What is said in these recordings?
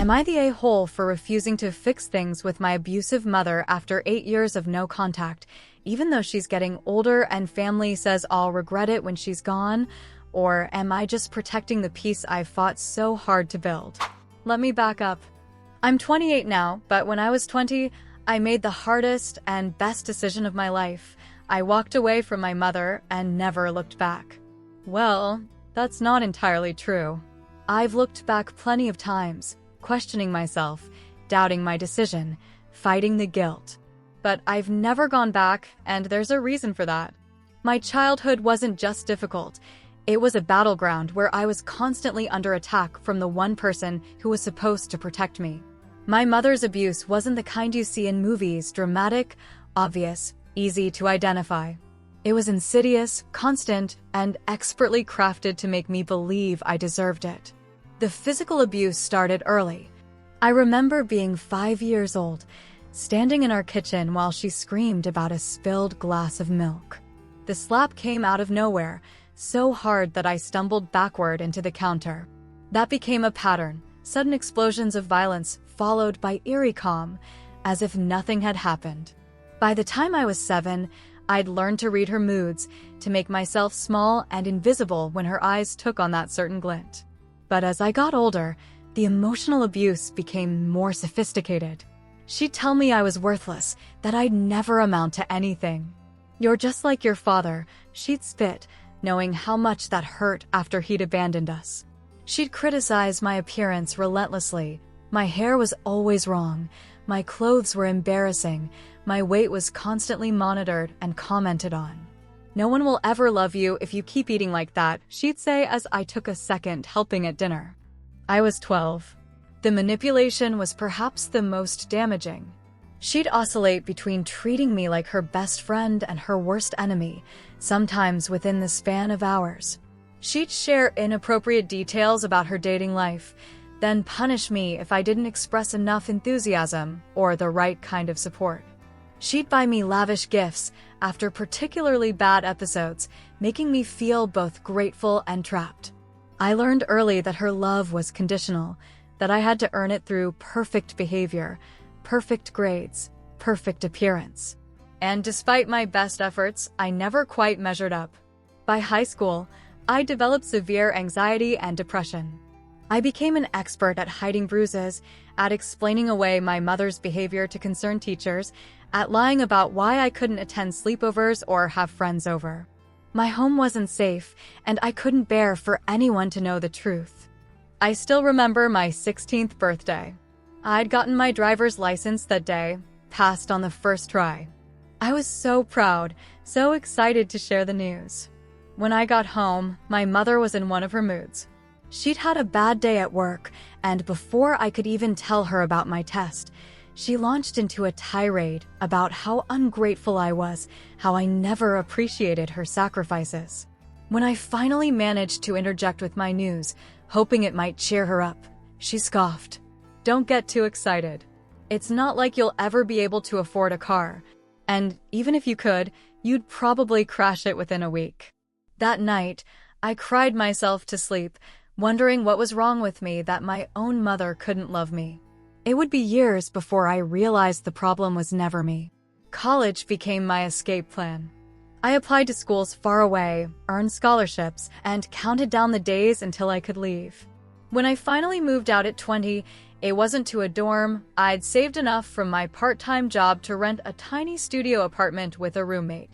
Am I the a-hole for refusing to fix things with my abusive mother after 8 years of no contact, even though she's getting older and family says I'll regret it when she's gone? Or am I just protecting the peace I've fought so hard to build? Let me back up. I'm 28 now, but when I was 20, I made the hardest and best decision of my life. I walked away from my mother and never looked back. Well, that's not entirely true. I've looked back plenty of times, questioning myself, doubting my decision, fighting the guilt. But I've never gone back, and there's a reason for that. My childhood wasn't just difficult. It was a battleground where I was constantly under attack from the one person who was supposed to protect me. My mother's abuse wasn't the kind you see in movies, dramatic, obvious, easy to identify. It was insidious, constant, and expertly crafted to make me believe I deserved it. The physical abuse started early. I remember being 5 years old, standing in our kitchen while she screamed about a spilled glass of milk. The slap came out of nowhere, so hard that I stumbled backward into the counter. That became a pattern, sudden explosions of violence followed by eerie calm, as if nothing had happened. By the time I was 7, I'd learned to read her moods, to make myself small and invisible when her eyes took on that certain glint. But as I got older, the emotional abuse became more sophisticated. She'd tell me I was worthless, that I'd never amount to anything. "You're just like your father," she'd spit, knowing how much that hurt after he'd abandoned us. She'd criticize my appearance relentlessly. My hair was always wrong. My clothes were embarrassing. My weight was constantly monitored and commented on. "No one will ever love you if you keep eating like that," she'd say as I took a second helping at dinner. I was 12. The manipulation was perhaps the most damaging. She'd oscillate between treating me like her best friend and her worst enemy, sometimes within the span of hours. She'd share inappropriate details about her dating life, then punish me if I didn't express enough enthusiasm or the right kind of support. She'd buy me lavish gifts after particularly bad episodes, making me feel both grateful and trapped. I learned early that her love was conditional, that I had to earn it through perfect behavior, perfect grades, perfect appearance. And despite my best efforts, I never quite measured up. By high school, I developed severe anxiety and depression. I became an expert at hiding bruises, at explaining away my mother's behavior to concerned teachers, at lying about why I couldn't attend sleepovers or have friends over. My home wasn't safe, and I couldn't bear for anyone to know the truth. I still remember my 16th birthday. I'd gotten my driver's license that day, passed on the first try. I was so proud, so excited to share the news. When I got home, my mother was in one of her moods. She'd had a bad day at work, and before I could even tell her about my test, she launched into a tirade about how ungrateful I was, how I never appreciated her sacrifices. When I finally managed to interject with my news, hoping it might cheer her up, she scoffed. "Don't get too excited. It's not like you'll ever be able to afford a car. And even if you could, you'd probably crash it within a week." That night, I cried myself to sleep, wondering what was wrong with me that my own mother couldn't love me. It would be years before I realized the problem was never me. College became my escape plan. I applied to schools far away, earned scholarships, and counted down the days until I could leave. When I finally moved out at 20, it wasn't to a dorm. I'd saved enough from my part-time job to rent a tiny studio apartment with a roommate.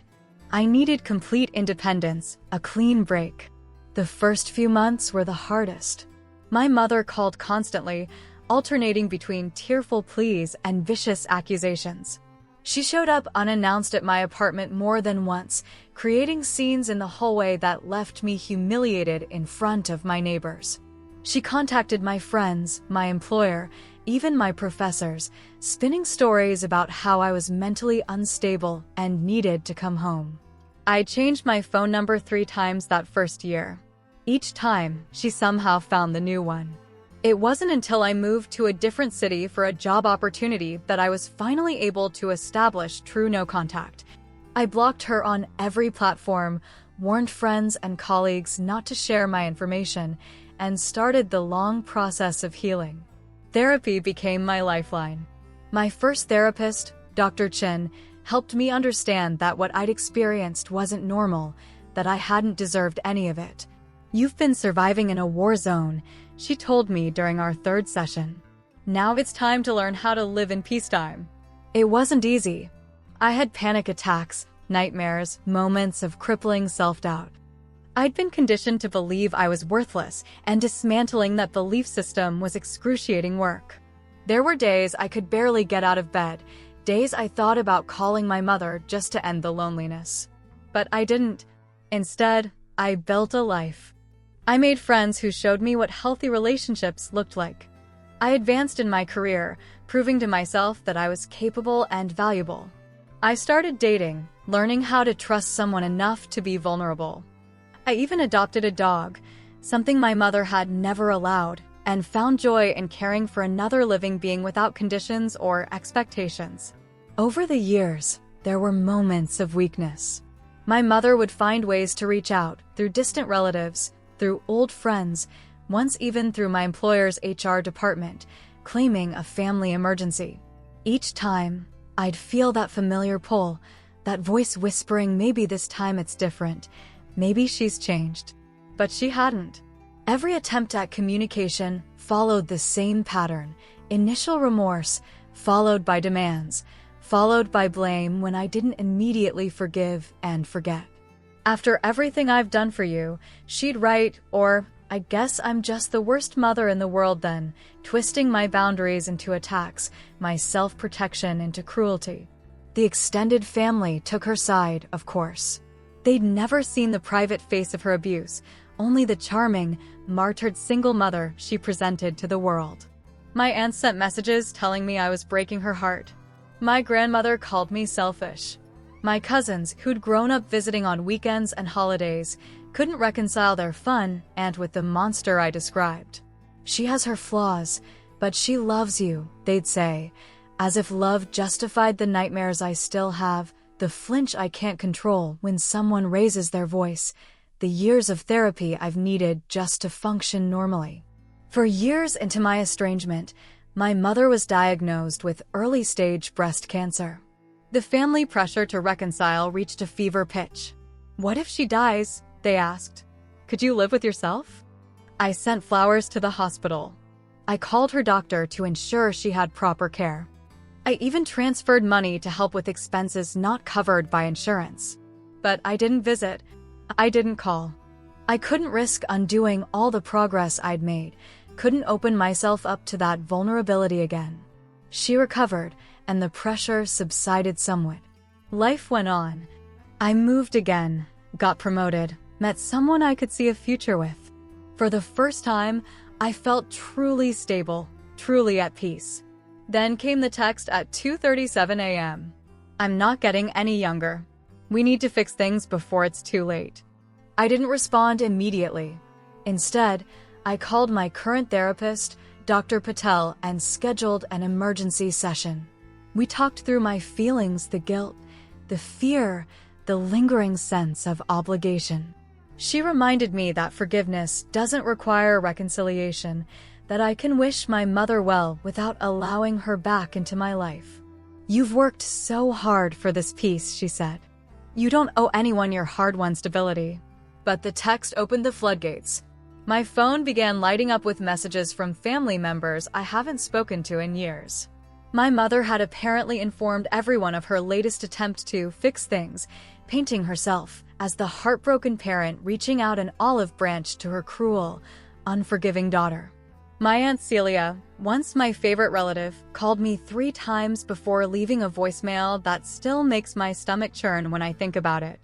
I needed complete independence, a clean break. The first few months were the hardest. My mother called constantly, alternating between tearful pleas and vicious accusations. She showed up unannounced at my apartment more than once, creating scenes in the hallway that left me humiliated in front of my neighbors. She contacted my friends, my employer, even my professors, spinning stories about how I was mentally unstable and needed to come home. I changed my phone number 3 times that first year. Each time, she somehow found the new one. It wasn't until I moved to a different city for a job opportunity that I was finally able to establish true no contact. I blocked her on every platform, warned friends and colleagues not to share my information, and started the long process of healing. Therapy became my lifeline. My first therapist, Dr. Chin, helped me understand that what I'd experienced wasn't normal, that I hadn't deserved any of it. "You've been surviving in a war zone," she told me during our third session. "Now it's time to learn how to live in peacetime." It wasn't easy. I had panic attacks, nightmares, moments of crippling self-doubt. I'd been conditioned to believe I was worthless, and dismantling that belief system was excruciating work. There were days I could barely get out of bed, days I thought about calling my mother just to end the loneliness. But I didn't. Instead, I built a life. I made friends who showed me what healthy relationships looked like. I advanced in my career, proving to myself that I was capable and valuable. I started dating, learning how to trust someone enough to be vulnerable. I even adopted a dog, something my mother had never allowed, and found joy in caring for another living being without conditions or expectations. Over the years, there were moments of weakness. My mother would find ways to reach out through distant relatives, through old friends, once even through my employer's HR department, claiming a family emergency. Each time, I'd feel that familiar pull, that voice whispering, maybe this time it's different. Maybe she's changed. But she hadn't. Every attempt at communication followed the same pattern: initial remorse, followed by demands, followed by blame when I didn't immediately forgive and forget. "After everything I've done for you," she'd write, or "I guess I'm just the worst mother in the world then," twisting my boundaries into attacks, my self-protection into cruelty. The extended family took her side, of course. They'd never seen the private face of her abuse, only the charming, martyred single mother she presented to the world. My aunts sent messages telling me I was breaking her heart. My grandmother called me selfish. My cousins, who'd grown up visiting on weekends and holidays, couldn't reconcile their fun and with the monster I described. "She has her flaws, but she loves you," they'd say, as if love justified the nightmares I still have, the flinch I can't control when someone raises their voice, the years of therapy I've needed just to function normally. For years into my estrangement, my mother was diagnosed with early-stage breast cancer. The family pressure to reconcile reached a fever pitch. "What if she dies?" they asked. "Could you live with yourself?" I sent flowers to the hospital. I called her doctor to ensure she had proper care. I even transferred money to help with expenses not covered by insurance. But I didn't visit. I didn't call. I couldn't risk undoing all the progress I'd made, couldn't open myself up to that vulnerability again. She recovered, and the pressure subsided somewhat. Life went on. I moved again, got promoted, met someone I could see a future with. For the first time, I felt truly stable, truly at peace. Then came the text at 2:37 a.m. "I'm not getting any younger. We need to fix things before it's too late." I didn't respond immediately. Instead, I called my current therapist, Dr. Patel, and scheduled an emergency session. We talked through my feelings, the guilt, the fear, the lingering sense of obligation. She reminded me that forgiveness doesn't require reconciliation, that I can wish my mother well without allowing her back into my life. "You've worked so hard for this peace," she said. "You don't owe anyone your hard-won stability." But the text opened the floodgates. My phone began lighting up with messages from family members I haven't spoken to in years. My mother had apparently informed everyone of her latest attempt to fix things, painting herself as the heartbroken parent reaching out an olive branch to her cruel, unforgiving daughter. My Aunt Celia, once my favorite relative, called me 3 times before leaving a voicemail that still makes my stomach churn when I think about it.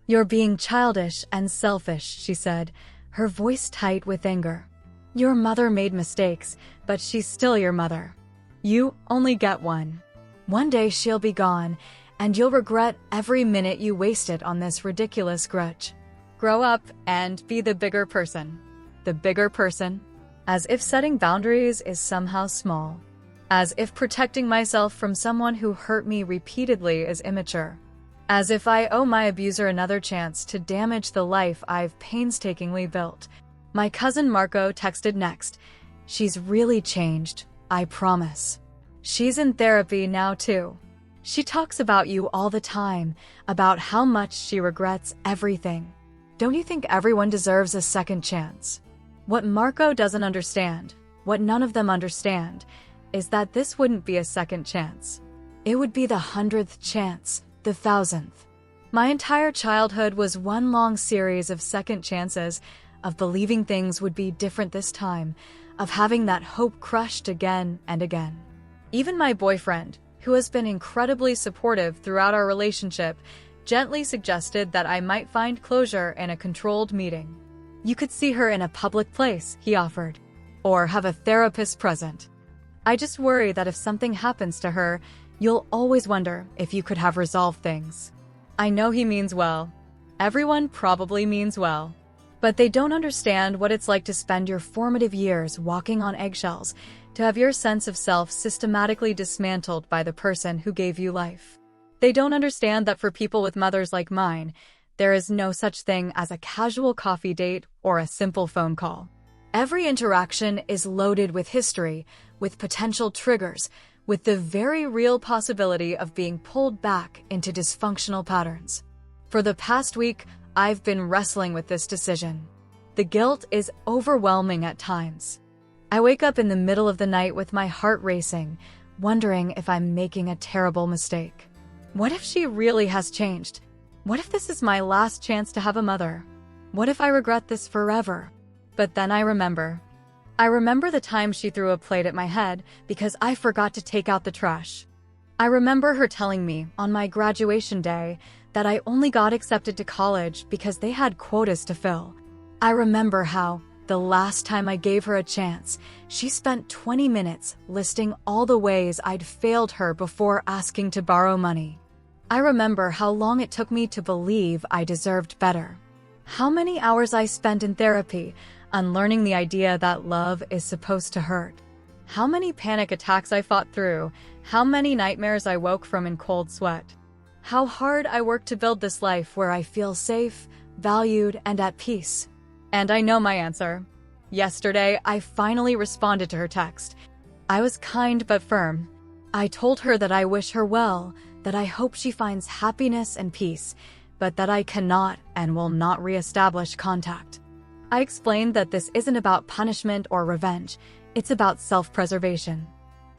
"You're being childish and selfish," she said, her voice tight with anger. "Your mother made mistakes, but she's still your mother. You only get one. One day she'll be gone, and you'll regret every minute you wasted on this ridiculous grudge. Grow up and be the bigger person." The bigger person? As if setting boundaries is somehow small. As if protecting myself from someone who hurt me repeatedly is immature. As if I owe my abuser another chance to damage the life I've painstakingly built. My cousin Marco texted next. "She's really changed. I promise. She's in therapy now too. She talks about you all the time, about how much she regrets everything. Don't you think everyone deserves a second chance? What Marco doesn't understand, what none of them understand, is that this wouldn't be a second chance. It would be the 100th chance, the 1000th. My entire childhood was one long series of second chances, of believing things would be different this time, of having that hope crushed again and again. Even my boyfriend, who has been incredibly supportive throughout our relationship, gently suggested that I might find closure in a controlled meeting. You could see her in a public place, he offered, or have a therapist present. I just worry that if something happens to her, you'll always wonder if you could have resolved things. I know he means well. Everyone probably means well. But they don't understand what it's like to spend your formative years walking on eggshells, to have your sense of self systematically dismantled by the person who gave you life. They don't understand that for people with mothers like mine, there is no such thing as a casual coffee date or a simple phone call. Every interaction is loaded with history, with potential triggers, with the very real possibility of being pulled back into dysfunctional patterns. For the past week, I've been wrestling with this decision. The guilt is overwhelming at times. I wake up in the middle of the night with my heart racing, wondering if I'm making a terrible mistake. What if she really has changed? What if this is my last chance to have a mother? What if I regret this forever? But then I remember the time she threw a plate at my head because I forgot to take out the trash. I remember her telling me on my graduation day that I only got accepted to college because they had quotas to fill. I remember how, the last time I gave her a chance, she spent 20 minutes listing all the ways I'd failed her before asking to borrow money. I remember how long it took me to believe I deserved better. How many hours I spent in therapy, unlearning the idea that love is supposed to hurt. How many panic attacks I fought through, how many nightmares I woke from in cold sweat. How hard I worked to build this life where I feel safe, valued, and at peace. And I know my answer. Yesterday, I finally responded to her text. I was kind but firm. I told her that I wish her well, that I hope she finds happiness and peace, but that I cannot and will not reestablish contact. I explained that this isn't about punishment or revenge, it's about self-preservation.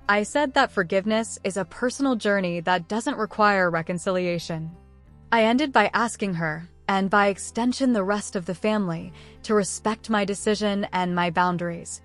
I said that forgiveness is a personal journey that doesn't require reconciliation. I ended by asking her, and by extension the rest of the family, to respect my decision and my boundaries.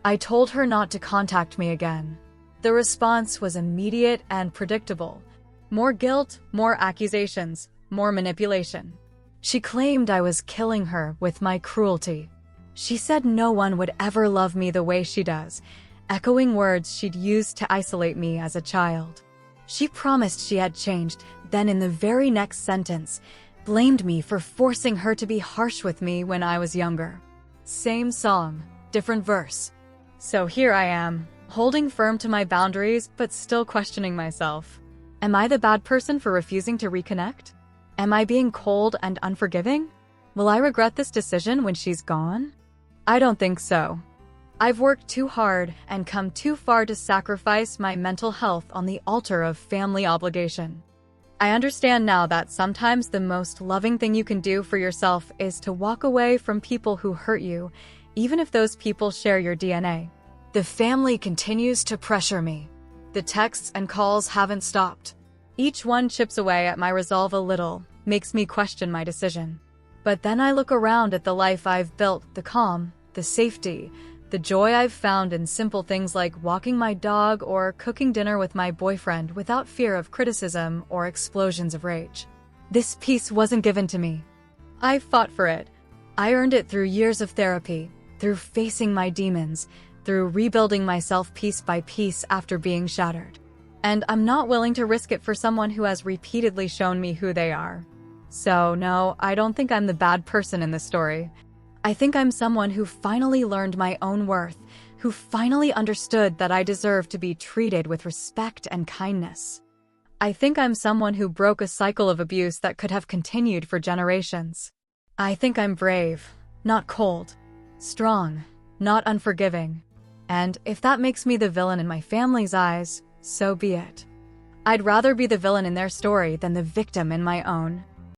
I told her not to contact me again. The response was immediate and predictable. More guilt, more accusations, more manipulation. She claimed I was killing her with my cruelty. She said no one would ever love me the way she does, echoing words she'd used to isolate me as a child. She promised she had changed, then in the very next sentence, blamed me for forcing her to be harsh with me when I was younger. Same song, different verse. So here I am, holding firm to my boundaries but still questioning myself. Am I the bad person for refusing to reconnect? Am I being cold and unforgiving? Will I regret this decision when she's gone? I don't think so. I've worked too hard and come too far to sacrifice my mental health on the altar of family obligation. I understand now that sometimes the most loving thing you can do for yourself is to walk away from people who hurt you, even if those people share your DNA. The family continues to pressure me. The texts and calls haven't stopped. Each one chips away at my resolve a little, makes me question my decision. But then I look around at the life I've built, the calm, the safety, the joy I've found in simple things like walking my dog or cooking dinner with my boyfriend without fear of criticism or explosions of rage. This peace wasn't given to me. I fought for it. I earned it through years of therapy, through facing my demons, through rebuilding myself piece by piece after being shattered. And I'm not willing to risk it for someone who has repeatedly shown me who they are. So no, I don't think I'm the bad person in this story. I think I'm someone who finally learned my own worth, who finally understood that I deserve to be treated with respect and kindness. I think I'm someone who broke a cycle of abuse that could have continued for generations. I think I'm brave, not cold, strong, not unforgiving. And if that makes me the villain in my family's eyes, so be it. I'd rather be the villain in their story than the victim in my own.